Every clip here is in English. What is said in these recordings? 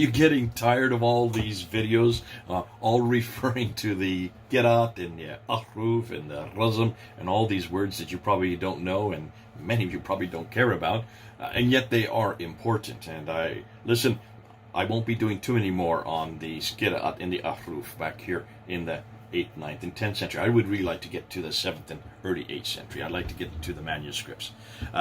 you getting tired of all these videos, all referring to the Qiraat and the Ahruf and the Razm and all these words that you probably don't know and many of you probably don't care about, and yet they are important. And I won't be doing too many more on the Qiraat and the Ahruf back here in the 8th, 9th, and 10th century. I would really like to get to the 7th and early 8th century. I'd like to get to the manuscripts.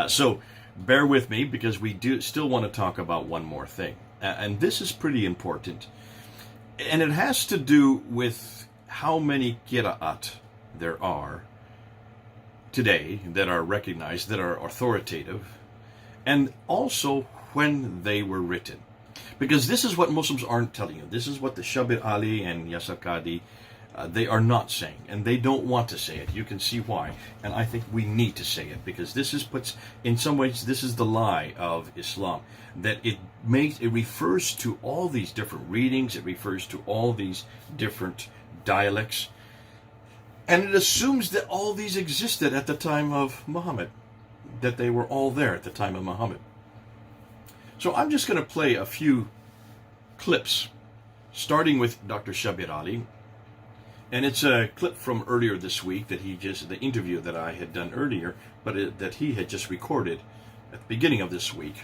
So bear with me, because we do still want to talk about one more thing. And this is pretty important. And it has to do with how many Qira'at there are today that are recognized, that are authoritative, and also when they were written. Because this is what Muslims aren't telling you. This is what the Shabir Ali and Yasir Qadhi, they are not saying, and they don't want to say it. You can see why, and I think we need to say it, because this is in some ways, this is the lie of Islam, that it refers to all these different readings, it refers to all these different dialects, and it assumes that all these existed at the time of Muhammad, that they were all there at the time of Muhammad. So I'm just going to play a few clips, starting with Dr. Shabir Ali. And it's a clip from earlier this week that the interview that I had done earlier, but that he had just recorded at the beginning of this week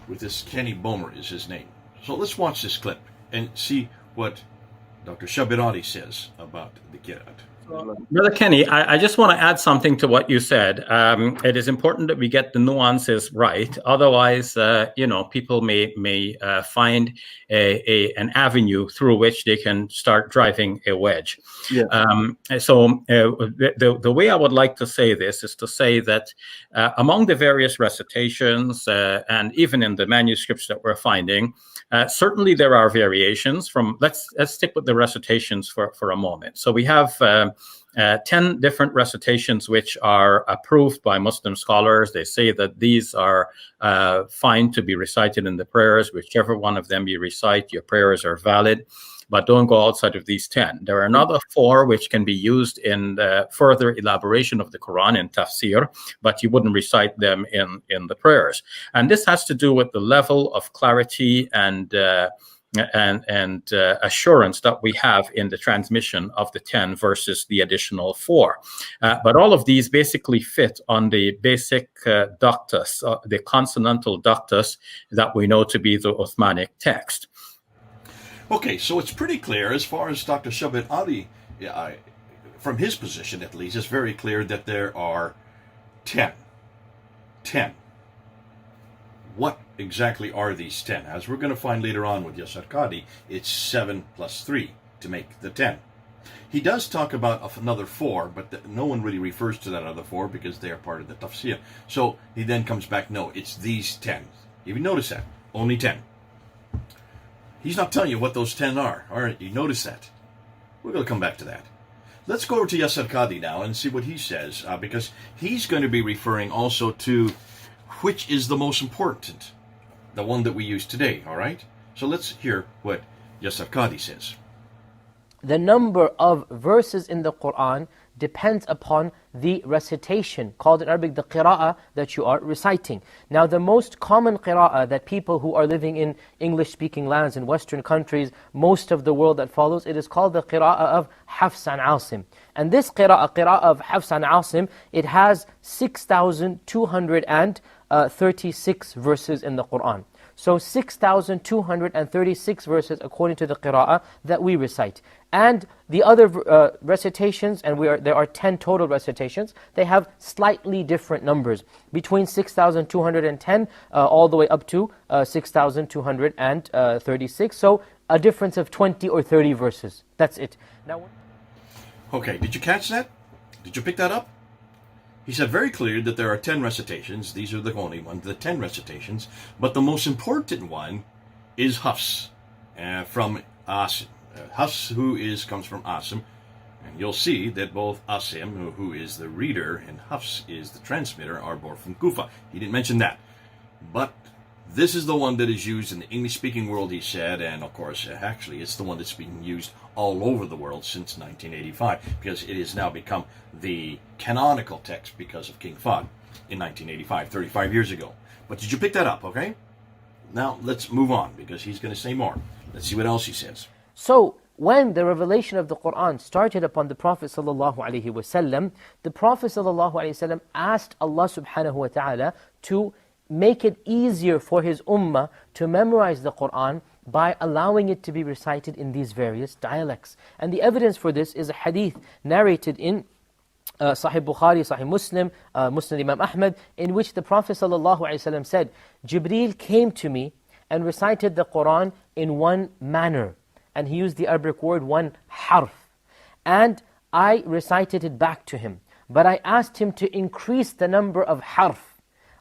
with this Kenny Bomer is his name. So let's watch this clip and see what Dr. Shabir Ali says about the Qiraat. Brother Kenny, I just want to add something to what you said. It is important that we get the nuances right. Otherwise, people may find an avenue through which they can start driving a wedge. Yeah. The way I would like to say this is to say that among the various recitations and even in the manuscripts that we're finding, certainly there are variations from, let's stick with the recitations for a moment. So we have 10 different recitations which are approved by Muslim scholars. They say that these are fine to be recited in the prayers. Whichever one of them you recite, your prayers are valid, but don't go outside of these 10. There are another 4 which can be used in the further elaboration of the Quran in tafsir, but you wouldn't recite them in the prayers. And this has to do with the level of clarity and assurance that we have in the transmission of the 10 versus the additional 4. But all of these basically fit on the basic ductus, the consonantal ductus that we know to be the Uthmanic text. Okay, so it's pretty clear as far as Dr. Shabir Ali, from his position at least, it's very clear that there are 10. 10. What exactly are these 10? As we're going to find later on with Yasir Qadhi, it's 7 plus 3 to make the 10. He does talk about another 4, but no one really refers to that other 4 because they are part of the tafsir. So he then comes back, no, it's these 10. You notice that? Only 10. He's not telling you what those 10 are. All right, you notice that. We're going to come back to that. Let's go over to Yasir Qadhi now and see what he says, because he's going to be referring also to which is the most important, the one that we use today, all right? So let's hear what Yasir Qadhi says. The number of verses in the Quran depends upon the recitation, called in Arabic the qira'ah that you are reciting. Now the most common qira'ah that people who are living in English-speaking lands in Western countries, most of the world that follows, it is called the qira'ah of Hafs and Asim. And this qira'ah of Hafs and Asim, it has 6,236 verses in the Quran. So 6,236 verses according to the qira'ah that we recite. And the other recitations, and there are 10 total recitations, they have slightly different numbers, between 6,210 all the way up to 6,236. So a difference of 20 or 30 verses. That's it. Now, okay, did you catch that? Did you pick that up? He said very clear that there are 10 recitations. These are the only ones, the 10 recitations. But the most important one is Hafs from Asim. Hafs, comes from Asim. And you'll see that both Asim, who is the reader, and Hafs is the transmitter, are both from Kufa. He didn't mention that. But this is the one that is used in the English-speaking world, he said, and of course, actually, it's the one that's being used all over the world since 1985, because it has now become the canonical text because of King Fahd in 1985, 35 years ago. But did you pick that up, okay? Now, let's move on, because he's going to say more. Let's see what else he says. So, when the revelation of the Qur'an started upon the Prophet ﷺ, the Prophet ﷺ asked Allah subhanahu wa ta'ala to make it easier for his ummah to memorize the Qur'an by allowing it to be recited in these various dialects. And the evidence for this is a hadith narrated in Sahih Bukhari, Sahih Muslim, Musnad Imam Ahmad, in which the Prophet ﷺ said, Jibreel came to me and recited the Qur'an in one manner. And he used the Arabic word, one harf. And I recited it back to him. But I asked him to increase the number of harf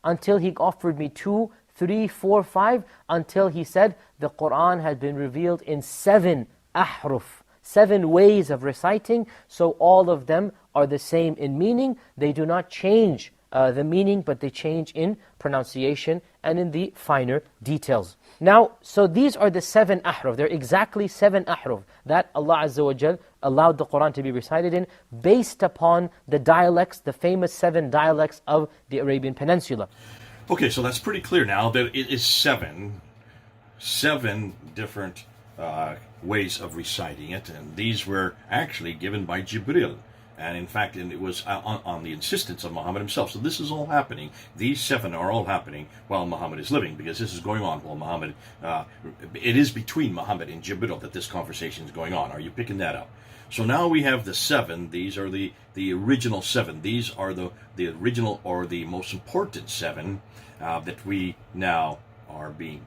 until he offered me 2, 3, 4, 5, until he said the Qur'an had been revealed in 7 ahruf, 7 ways of reciting, so all of them are the same in meaning. They do not change the meaning, but they change in pronunciation and in the finer details. Now, so these are the 7 ahruf. They're exactly 7 ahruf that Allah Azza wa Jal allowed the Qur'an to be recited in, based upon the dialects, the famous 7 dialects of the Arabian Peninsula. Okay, so that's pretty clear now that it is 7 different ways of reciting it, and these were actually given by Jibril. And in fact, it was on the insistence of Muhammad himself. So this is all happening. These 7 are all happening while Muhammad is living, because this is going on while Muhammad, it is between Muhammad and Jibril that this conversation is going on. Are you picking that up? So now we have the 7. These are the original 7. These are the original, or the most important 7 that we now are being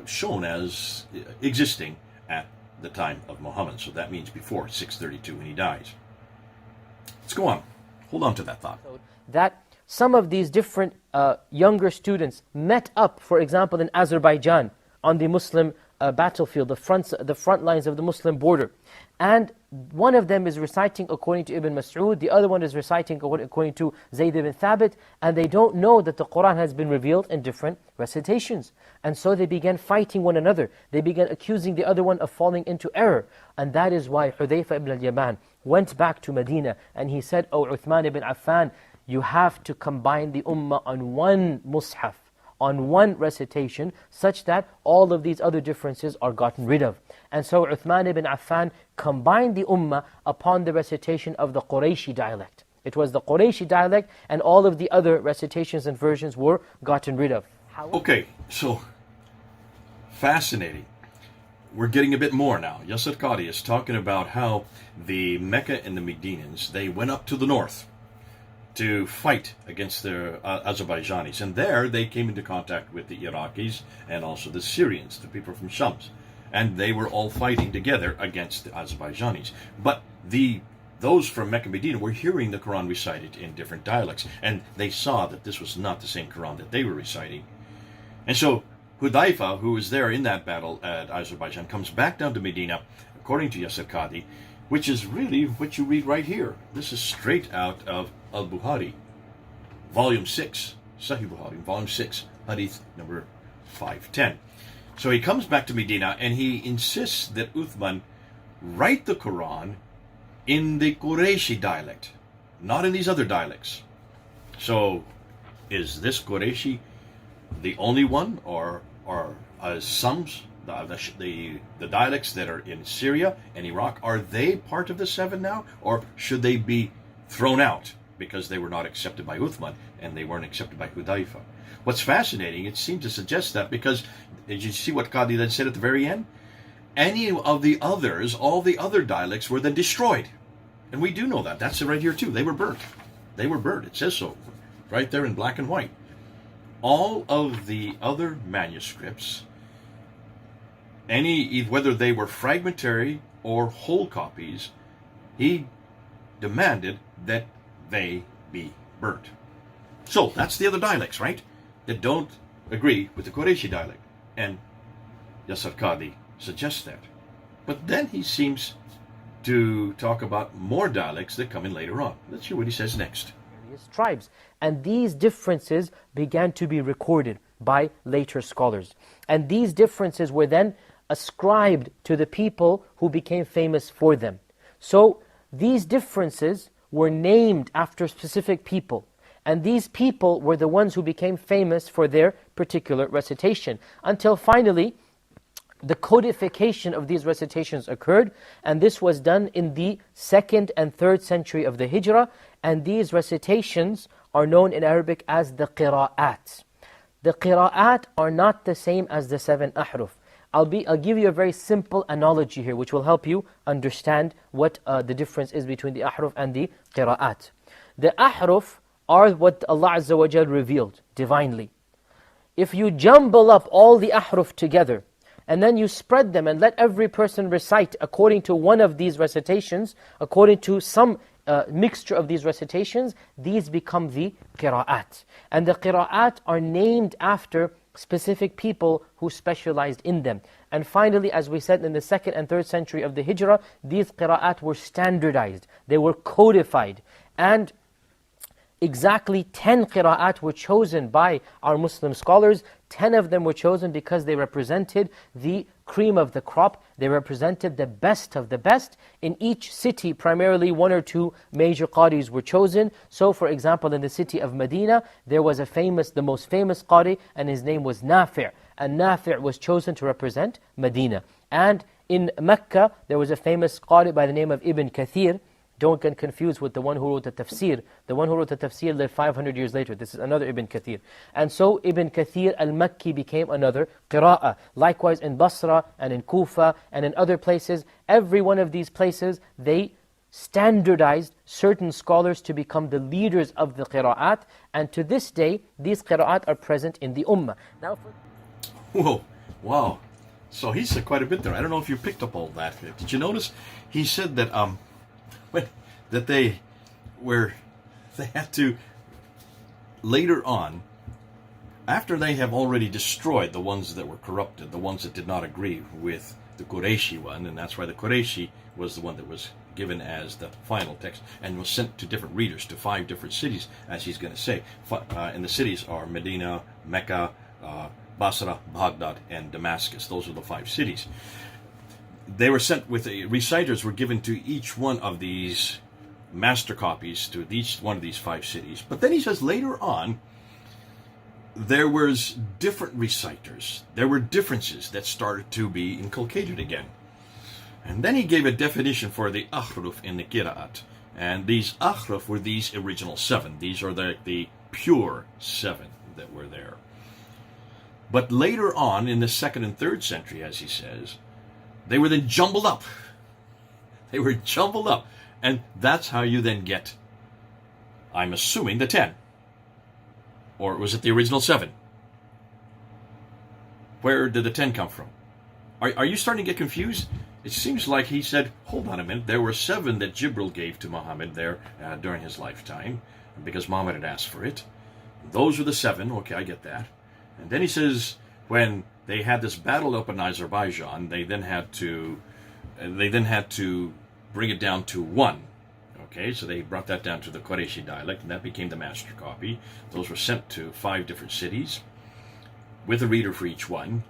shown as existing at the time of Muhammad. So that means before 632 when he dies. Let's go on. Hold on to that thought. That some of these different younger students met up, for example, in Azerbaijan, on the Muslim battlefield, the front lines of the Muslim border. And one of them is reciting according to Ibn Mas'ud, the other one is reciting according to Zayd ibn Thabit, and they don't know that the Qur'an has been revealed in different recitations. And so they began fighting one another. They began accusing the other one of falling into error. And that is why Hudayfa ibn al-Yaman went back to Medina, and he said, "O Uthman ibn Affan, you have to combine the ummah on one mushaf, on one recitation, such that all of these other differences are gotten rid of." And so Uthman ibn Affan combined the ummah upon the recitation of the Qurayshi dialect. It was the Qurayshi dialect, and all of the other recitations and versions were gotten rid of. Okay, so fascinating. We're getting a bit more now. Yasir Qadhi is talking about how the Mecca and the Medinans, they went up to the north to fight against the Azerbaijanis. And there they came into contact with the Iraqis and also the Syrians, the people from Shams. And they were all fighting together against the Azerbaijanis. But those from Mecca and Medina were hearing the Quran recited in different dialects. And they saw that this was not the same Quran that they were reciting. And so Hudayfa, who was there in that battle at Azerbaijan, comes back down to Medina, according to Yasir Qadhi, which is really what you read right here. This is straight out of Al-Bukhari, Volume 6, Sahih Bukhari, Volume 6, Hadith number 510. So he comes back to Medina, and he insists that Uthman write the Quran in the Qurayshi dialect, not in these other dialects. So is this Qurayshi the only one, or some the dialects that are in Syria and Iraq, are they part of the 7 now, or should they be thrown out because they were not accepted by Uthman and they weren't accepted by Hudayfa? What's fascinating, it seems to suggest that, because did you see what Qadhi then said at the very end? Any of the others, all the other dialects, were then destroyed. And we do know that. That's right here too. They were burnt. They were burnt. It says so right there in black and white. All of the other manuscripts, whether they were fragmentary or whole copies, he demanded that they be burnt. So that's the other dialects, right, that don't agree with the Qurayshi dialect. And Yasir Qadhi suggests that. But then he seems to talk about more dialects that come in later on. Let's hear what he says next. Tribes. And these differences began to be recorded by later scholars. And these differences were then ascribed to the people who became famous for them. So these differences were named after specific people. And these people were the ones who became famous for their particular recitation, until finally the codification of these recitations occurred, and this was done in the 2nd and 3rd century of the Hijrah, and these recitations are known in Arabic as the qira'at. The qira'at are not the same as the 7 ahruf. I'll give you a very simple analogy here, which will help you understand what the difference is between the ahruf and the qira'at. The ahruf are what Allah Azza wa Jal revealed divinely. If you jumble up all the ahruf together, and then you spread them and let every person recite according to one of these recitations, according to some mixture of these recitations, these become the qira'at. And the qira'at are named after specific people who specialized in them. And finally, as we said, in the 2nd and 3rd century of the Hijrah, these qira'at were standardized, they were codified. And exactly 10 qira'at were chosen by our Muslim scholars. 10 of them were chosen because they represented the cream of the crop. They represented the best of the best. In each city, primarily 1 or 2 major qadis were chosen. So for example, in the city of Medina, there was the most famous qadi, and his name was Nafi'. And Nafi' was chosen to represent Medina. And in Mecca, there was a famous qadi by the name of Ibn Kathir. Don't get confused with the one who wrote the tafsir. The one who wrote the tafsir lived 500 years later. This is another Ibn Kathir. And so Ibn Kathir al-Makki became another qira'ah. Likewise in Basra and in Kufa and in other places, every one of these places, they standardized certain scholars to become the leaders of the qira'at. And to this day, these qira'at are present in the ummah. Now, Whoa, wow. So he said quite a bit there. I don't know if you picked up all that. Did you notice? He said that that they had to, later on, after they have already destroyed the ones that were corrupted, the ones that did not agree with the Qurayshi one, and that's why the Qurayshi was the one that was given as the final text and was sent to different readers to 5 different cities, as he's going to say. And the cities are Medina, Mecca, Basra, Baghdad, and Damascus. Those are the 5 cities. They were sent with reciters were given to each one of these master copies to each one of these 5 cities. But then he says later on, there was different reciters. There were differences that started to be inculcated again. And then he gave a definition for the ahruf in the qira'at. And these ahruf were these original 7. These are the pure 7 that were there. But later on, in the 2nd and 3rd century, as he says, they were then jumbled up. They were jumbled up. And that's how you then get, I'm assuming, the 10. Or was it the original 7? Where did the 10 come from? Are you starting to get confused? It seems like he said, hold on a minute, there were 7 that Jibril gave to Muhammad there during his lifetime, because Muhammad had asked for it. Those were the 7, okay, I get that. And then he says, when they had this battle up in Azerbaijan, they then had to bring it down to 1. Okay, so they brought that down to the Qurayshi dialect, and that became the master copy. Those were sent to 5 different cities, with a reader for each one.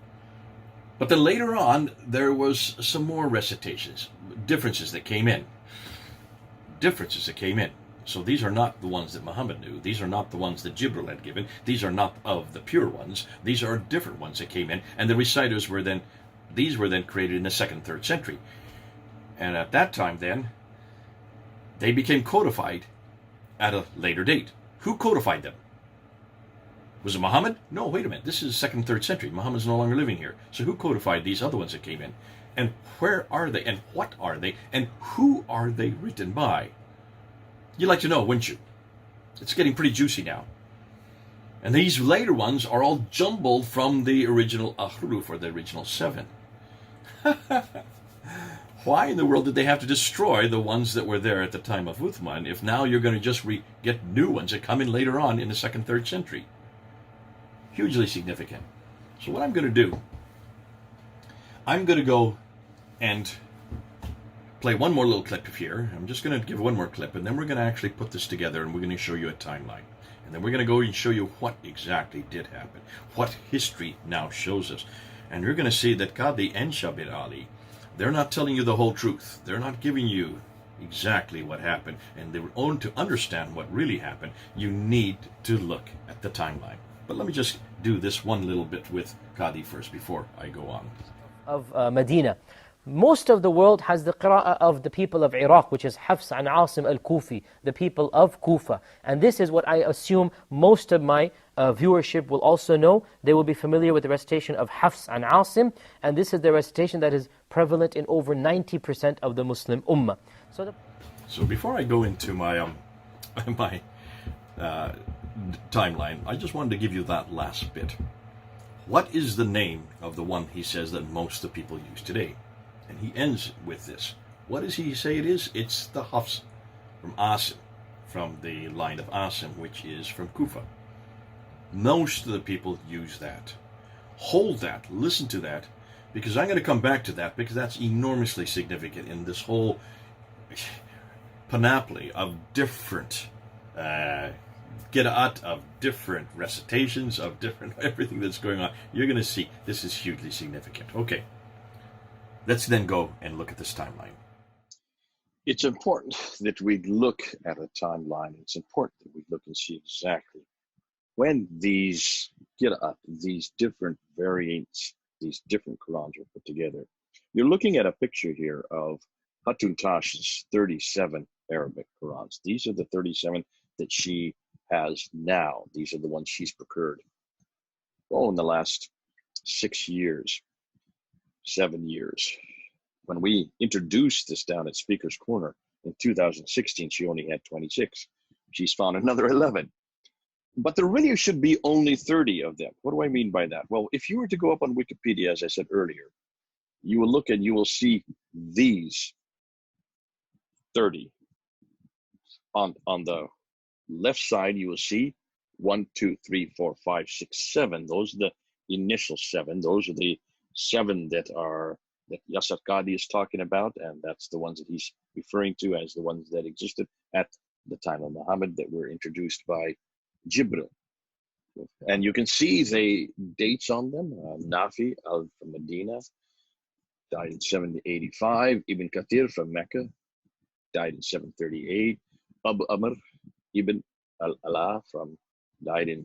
But then later on, there was some more recitations, differences that came in. So these are not the ones that Muhammad knew. These are not the ones that Jibril had given. These are not of the pure ones. These are different ones that came in. And the reciters were then created in the 2nd, 3rd century. And at that time then, they became codified at a later date. Who codified them? Was it Muhammad? No, wait a minute. This is 2nd, 3rd century. Muhammad's no longer living here. So who codified these other ones that came in? And where are they? And what are they? And who are they written by? You'd like to know, wouldn't you? It's getting pretty juicy now. And these later ones are all jumbled from the original ahruf, or the original 7. Why in the world did they have to destroy the ones that were there at the time of Uthman if now you're going to just get new ones that come in later on in the 2nd, 3rd century? Hugely significant. So what I'm going to do, I'm going to go and play one more little clip here. I'm just going to give one more clip, and then we're going to actually put this together, and we're going to show you a timeline. And then we're going to go and show you what exactly did happen, what history now shows us. And you're going to see that Qadi and Shabir Ali, they're not telling you the whole truth. They're not giving you exactly what happened. And to understand what really happened, you need to look at the timeline. But let me just do this one little bit with Qadi first before I go on. Of Medina. Most of the world has the qira'ah of the people of Iraq, which is Hafs and Asim al-Kufi, the people of Kufa. And this is what I assume most of my viewership will also know. They will be familiar with the recitation of Hafs and Asim, and this is the recitation that is prevalent in over 90% of the Muslim Ummah. So before I go into my my timeline, I just wanted to give you that last bit. What is the name of the one he says that most of the people use today? And he ends with this. What does he say it is? It's the Hafs from Asim, from the line of Asim, which is from Kufa. Most of the people use that. Hold that, listen to that, because I'm going to come back to that, because that's enormously significant in this whole panoply of different qira'at, of different recitations, of different everything that's going on. You're going to see this is hugely significant. Okay, let's then go and look at this timeline. It's important that we look at a timeline. It's important that we look and see exactly when these qira'at, these different variants, these different Qurans are put together. You're looking at a picture here of Hatun Tash's 37 Arabic Qurans. These are the 37 that she has now. These are the ones she's procured. Oh, in the last 6 years, 7 years. When we introduced this down at Speaker's Corner in 2016, she only had 26. She's found another 11. But there really should be only 30 of them. What do I mean by that? Well, if you were to go up on Wikipedia, as I said earlier, you will look and you will see these 30. On the left side, you will see 1, 2, 3, 4, 5, 6, 7. Those are the initial 7. Those are the 7 that Yasir Qadi is talking about, and that's the ones that he's referring to as the ones that existed at the time of Muhammad that were introduced by Jibril. And you can see the dates on them. Nafi from Medina died in 785. Ibn Kathir from Mecca died in 738. Abu Amr ibn al-Ala died in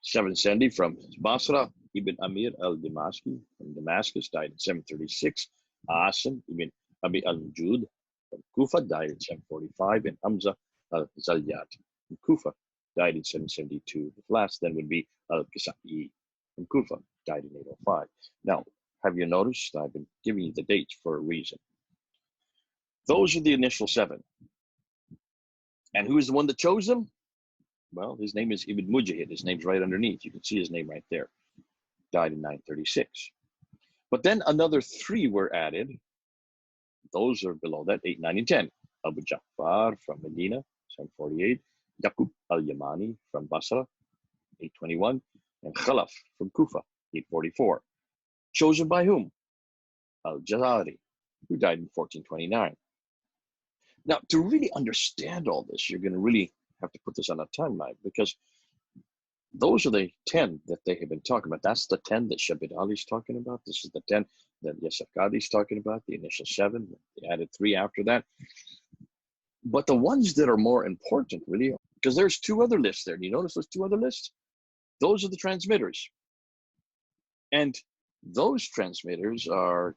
770 from Basra. Ibn Amir al-Dimashqi from Damascus died in 736. Asim ibn Abi al-Jud from Kufa died in 745. And Hamza al-Zayyat from Kufa died in 772. The last then would be al-Kisa'i from Kufa, died in 805. Now, have you noticed I've been giving you the dates for a reason? Those are the initial 7. And who is the one that chose them? Well, his name is Ibn Mujahid. His name's right underneath. You can see his name right there. Died in 936. But then another 3 were added. Those are below that, 8, 9, and 10. Abu Ja'far from Medina, 748. Yaqub al-Yamani from Basra, 821. And Khalaf from Kufa, 844. Chosen by whom? Al-Jazari, who died in 1429. Now, to really understand all this, you're going to really have to put this on a timeline, because those are the 10 that they have been talking about. That's the 10 that Shabid Ali's talking about. This is the 10 that Yasir Qadi's talking about, the initial 7. They added 3 after that. But the ones that are more important, really, because there's 2 other lists there. Do you notice those 2 other lists? Those are the transmitters. And those transmitters are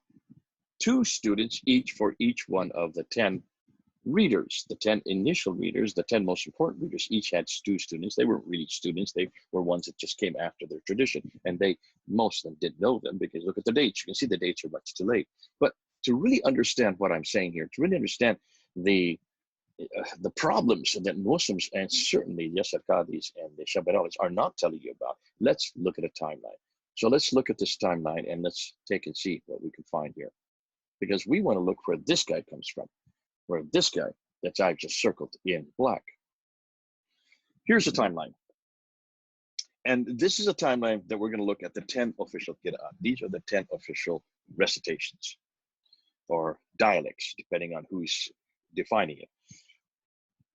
2 students each for each one of the 10 readers. The 10 initial readers, the 10 most important readers, each had 2 students. They weren't really students. They were ones that just came after their tradition. And most of them didn't know them, because look at the dates. You can see the dates are much too late. But to really understand what I'm saying here, to really understand the problems that Muslims, and certainly Yasir Qadis and the Shabir Alis, are not telling you about, let's look at a timeline. So let's look at this timeline and let's take and see what we can find here. Because we want to look where this guy comes from, where this guy that I just circled in black. Here's a timeline. And this is a timeline that we're going to look at the 10 official qira'at. These are the 10 official recitations or dialects, depending on who's defining it.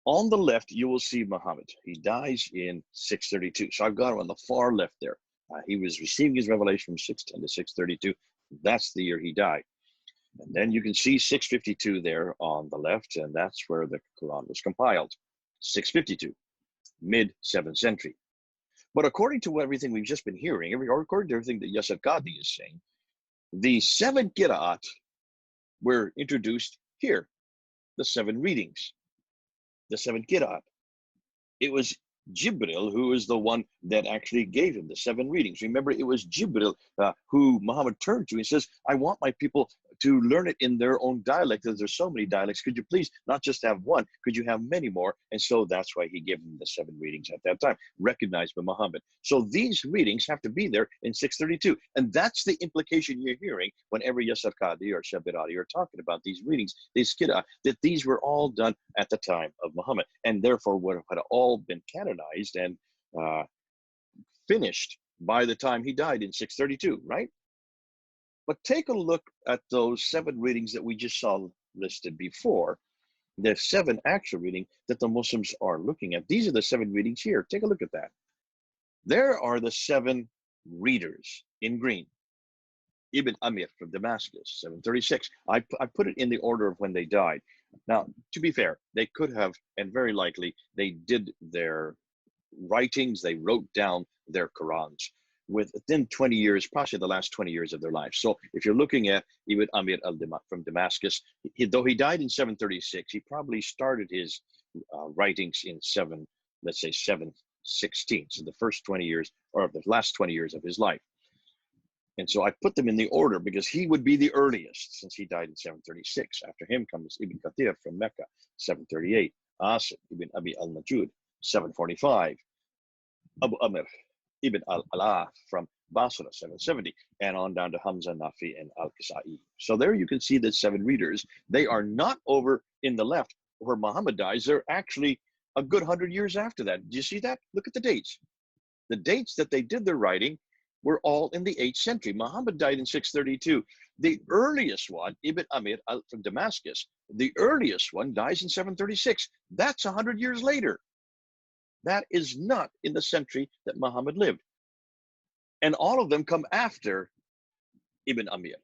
On the left, you will see Muhammad. He dies in 632. So I've got him on the far left there. He was receiving his revelation from 610 to 632. That's the year he died. And then you can see 652 there on the left, and that's where the Quran was compiled. 652, mid-7th century. But according to everything we've just been hearing, or according to everything that Yasir Qadhi is saying, the 7 qira'at were introduced here, the 7 readings, the 7 qira'at. It was Jibril who is the one that actually gave him the 7 readings. Remember, it was Jibril who Muhammad turned to. He says, I want my people to learn it in their own dialect, as there's so many dialects. Could you please not just have one? Could you have many more? And so that's why he gave them the 7 readings at that time, recognized by Muhammad. So these readings have to be there in 632. And that's the implication you're hearing whenever Yasir Qadhi or Shabirati are talking about these readings, these qira'at, that these were all done at the time of Muhammad, and therefore would have all been canonized and finished by the time he died in 632, right? But take a look at those 7 readings that we just saw listed before, the 7 actual reading that the Muslims are looking at. These are the 7 readings here. Take a look at that. There are the 7 readers in green. Ibn Amir from Damascus, 736. I put it in the order of when they died. Now, to be fair, they could have, and very likely, they did their writings, they wrote down their Qurans within 20 years, possibly the last 20 years of their life. So if you're looking at Ibn Amir from Damascus, though he died in 736, he probably started his writings in 716, so the first 20 years, or the last 20 years of his life. And so I put them in the order because he would be the earliest, since he died in 736. After him comes Ibn Kathir from Mecca, 738. Asim ibn Abi al-Najud, 745. Abu Amr ibn al-Ala from Basra, 770, and on down to Hamza, Nafi, and al-Kisai. So there you can see the 7 readers. They are not over in the left where Muhammad dies. They're actually a good 100 years after that. Do you see that? Look at the dates. The dates that they did their writing were all in the 8th century. Muhammad died in 632. The earliest one, Ibn Amir from Damascus, the earliest one dies in 736. That's 100 years later. That is not in the century that Muhammad lived. And all of them come after Ibn Amir.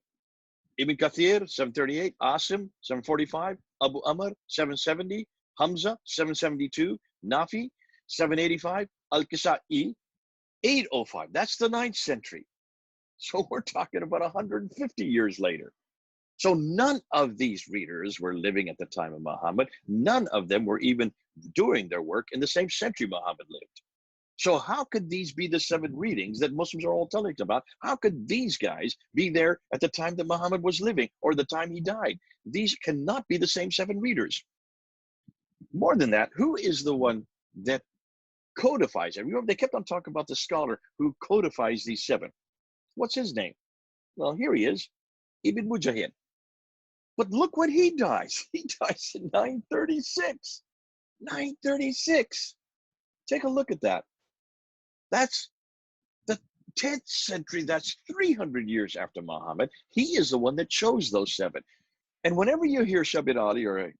Ibn Kathir, 738, Asim, 745, Abu Amr, 770, Hamza, 772, Nafi, 785, Al-Kisai, 805. That's the 9th century. So we're talking about 150 years later. So none of these readers were living at the time of Muhammad. None of them were even doing their work in the same century Muhammad lived. So how could these be the 7 readings that Muslims are all telling about? How could these guys be there at the time that Muhammad was living or the time he died? These cannot be the same 7 readers. More than that, who is the one that codifies it? Remember, they kept on talking about the scholar who codifies these 7. What's his name? Well, here he is, Ibn Mujahid. But look when he dies. He dies in 936. 936. Take a look at that. That's the 10th century. That's 300 years after Muhammad. He is the one that chose those 7. And whenever you hear Shabirati or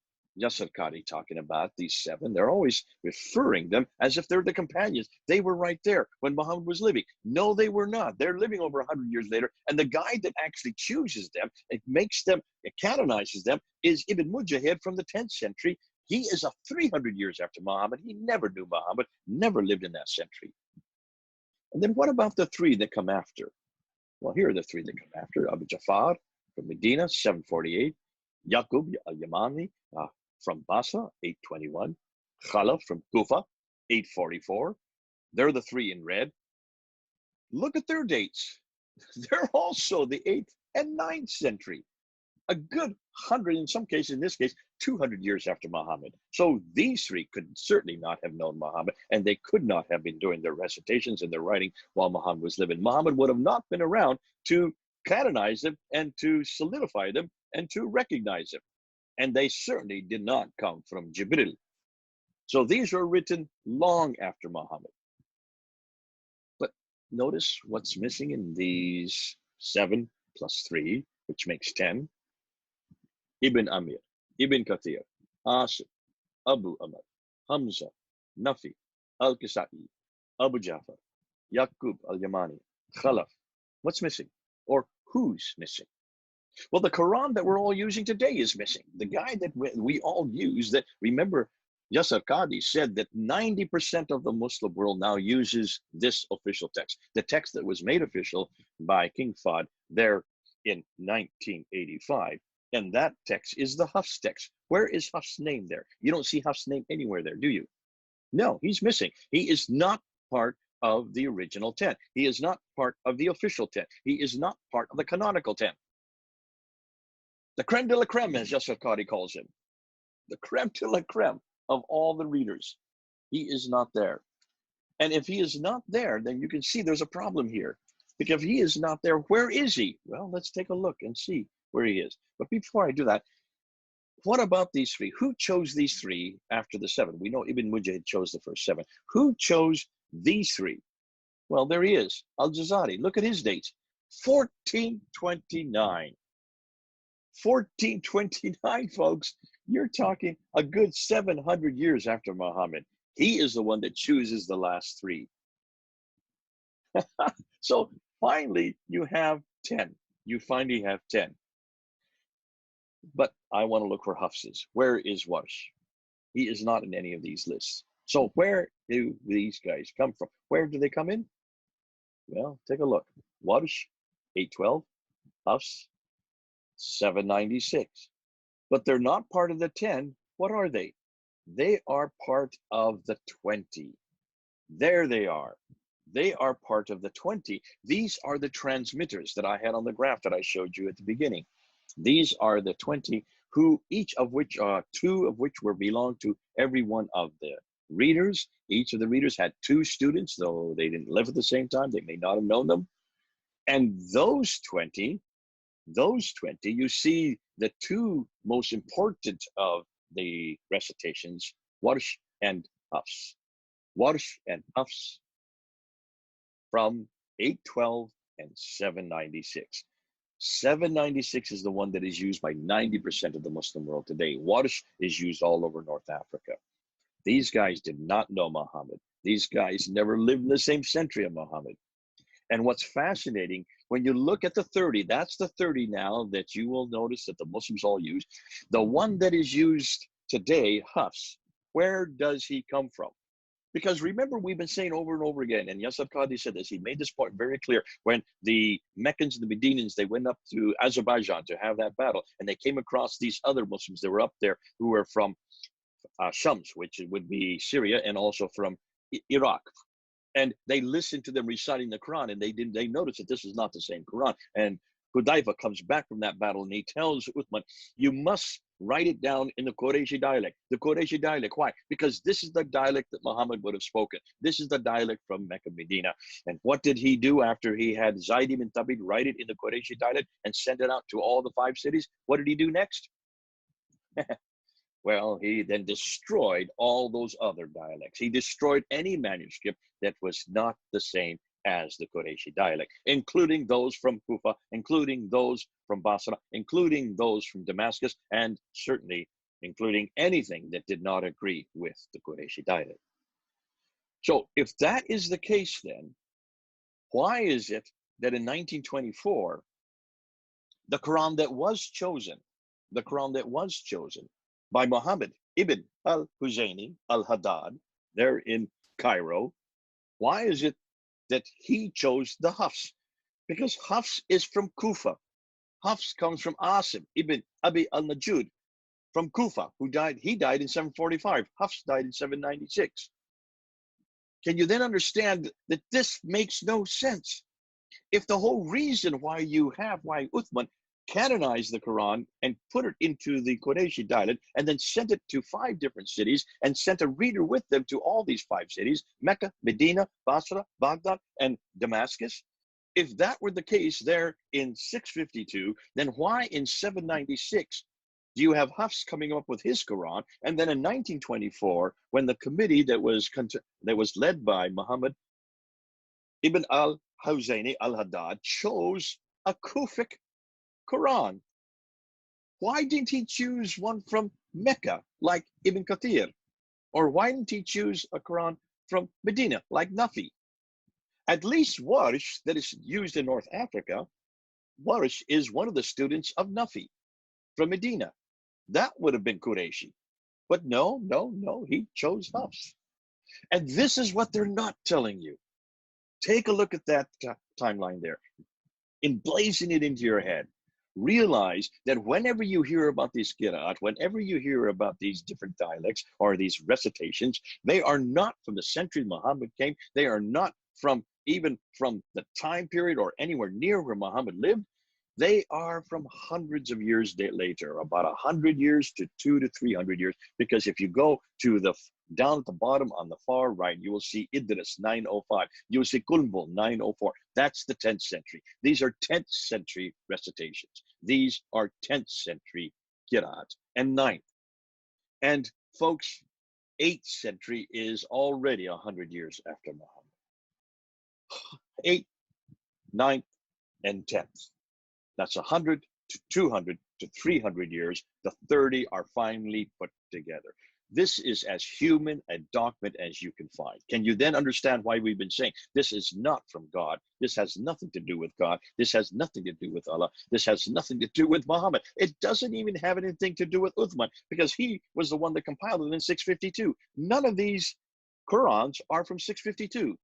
Yasir Qadhi talking about these 7, they're always referring them as if they're the companions. They were right there when Muhammad was living. No, they were not. They're living over 100 years later. And the guy that actually chooses them, it makes them, it canonizes them, is Ibn Mujahid from the 10th century. He is 300 years after Muhammad. He never knew Muhammad, never lived in that century. And then what about the 3 that come after? Well, here are the 3 that come after. Abu Jafar from Medina, 748. Yaqub al-Yamani from Basra, 821. Khalaf from Kufa, 844. They're the 3 in red. Look at their dates. They're also the 8th and 9th century. A good 100, in some cases, in this case, 200 years after Muhammad. So these 3 could certainly not have known Muhammad, and they could not have been doing their recitations and their writing while Muhammad was living. Muhammad would have not been around to canonize them and to solidify them and to recognize them. And they certainly did not come from Jibril. So these were written long after Muhammad. But notice what's missing in these 7 plus 3, which makes 10. Ibn Amir, Ibn Kathir, Asim, Abu Amr, Hamza, Nafi, Al-Kisai, Abu Jafar, Yaqub al-Yamani, Khalaf. What's missing? Or who's missing? Well, the Quran that we're all using today is missing. The guy that we all use, that, remember, Yasser Qadi said that 90% of the Muslim world now uses this official text, the text that was made official by King Fahd there in 1985. And that text is the Hafs text. Where is Hafs' name there? You don't see Hafs' name anywhere there, do you? No, he's missing. He is not part of the original 10. He is not part of the official 10. He is not part of the canonical 10. The creme de la creme, as Yasser Qadi calls him. The creme de la creme of all the readers. He is not there. And if he is not there, then you can see there's a problem here. Because if he is not there, where is he? Well, let's take a look and see where he is. But before I do that, what about these three? Who chose these three after the 7? We know Ibn Mujahid chose the first 7. Who chose these three? Well, there he is, Al-Jazari. Look at his dates. 1429. 1429, folks. You're talking a good 700 years after Muhammad. He is the one that chooses the last 3. So finally, you have 10. You finally have 10. But I want to look for Hafs's. Where is Warsh? He is not in any of these lists. So where do these guys come from? Where do they come in? Well, take a look. Warsh, 812. Hafs, 796. But they're not part of the 10. What are they? They are part of the 20. There they are. They are part of the 20. These are the transmitters that I had on the graph that I showed you at the beginning. These are the 20 who each of which are 2 of which were belong to every one of the readers. Each of the readers had 2 students, though they didn't live at the same time. They may not have known them. And those 20, you see the 2 most important of the recitations, Warsh and Hafs. Warsh and Hafs from 812 and 796. 796 is the one that is used by 90% of the Muslim world today. Warsh is used all over North Africa. These guys did not know Muhammad. These guys never lived in the same century of Muhammad. And what's fascinating, when you look at the 30, that's the 30 now that you will notice that the Muslims all use. The one that is used today, Hafs, where does he come from? Because remember, we've been saying over and over again, and Yasser Qadi said this, he made this point very clear, when the Meccans and the Medinans, they went up to Azerbaijan to have that battle, and they came across these other Muslims that were up there who were from Shams, which would be Syria, and also from Iraq. And they listened to them reciting the Quran, and they noticed that this is not the same Quran. And Hudayfa comes back from that battle, and he tells Uthman, you must write it down in the Qurayshi dialect. The Qurayshi dialect. Why? Because this is the dialect that Muhammad would have spoken. This is the dialect from Mecca, Medina. And what did he do after he had Zayd ibn Thabit write it in the Qurayshi dialect and send it out to all the 5 cities? What did he do next? Well, he then destroyed all those other dialects. He destroyed any manuscript that was not the same as the Qurayshi dialect, including those from Kufa, including those from Basra, including those from Damascus, and certainly including anything that did not agree with the Qurayshi dialect. So if that is the case, then why is it that in 1924, the Quran that was chosen by Muhammad ibn al-Husayni al-Haddad there in Cairo, why is it that he chose the Hafs? Because Hafs is from Kufa. Hafs comes from Asim ibn Abi al-Najud from Kufa, he died in 745. Hafs died in 796. Can you then understand that this makes no sense? If the whole reason why Uthman canonized the Quran and put it into the Qurayshi dialect and then sent it to 5 different cities and sent a reader with them to all these 5 cities, Mecca, Medina, Basra, Baghdad, and Damascus. If that were the case there in 652, then why in 796 do you have Hafs coming up with his Quran? And then in 1924, when the committee that was led by Muhammad ibn al-Husayni al-Haddad chose a Kufic Quran, why didn't he choose one from Mecca like Ibn Kathir? Or why didn't he choose a Quran from Medina like Nafi? At least Warsh, that is used in North Africa, Warsh is one of the students of Nafi from Medina. That would have been Qurayshi. But no, no, no, he chose us. And this is what they're not telling you. Take a look at that timeline there. Emblazon it into your head. Realize that whenever you hear about these qira'at, whenever you hear about these different dialects or these recitations, they are not from the century Muhammad came. They are not from even from the time period or anywhere near where Muhammad lived. They are from hundreds of years later, about 100 years to 200 to 300 years. Because if you go to the down at the bottom on the far right, you will see Idris 905. You will see Kulbul 904. That's the 10th century. These are 10th century recitations. These are 10th century qira'at and 9th. And folks, 8th century is already 100 years after Muhammad. 8th, 9th, and 10th. That's 100 to 200 to 300 years. The 30 are finally put together. This is as human a document as you can find. Can you then understand why we've been saying this is not from God? This has nothing to do with God. This has nothing to do with Allah. This has nothing to do with Muhammad. It doesn't even have anything to do with Uthman, because he was the one that compiled it in 652. None of these Qurans are from 652.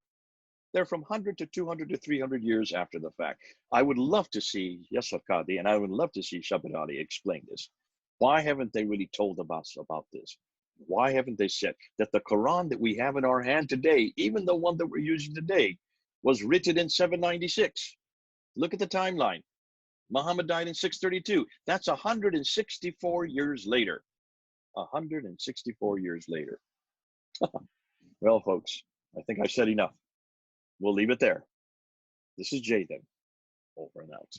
They're from 100 to 200 to 300 years after the fact. I would love to see Yasser Qadi, and I would love to see Shabbat Ali explain this. Why haven't they really told us about this? Why haven't they said that the Quran that we have in our hand today, even the one that we're using today, was written in 796? Look at the timeline. Muhammad died in 632. That's 164 years later. 164 years later. Well, folks, I think I've said enough. We'll leave it there. This is Jay then. Over and out.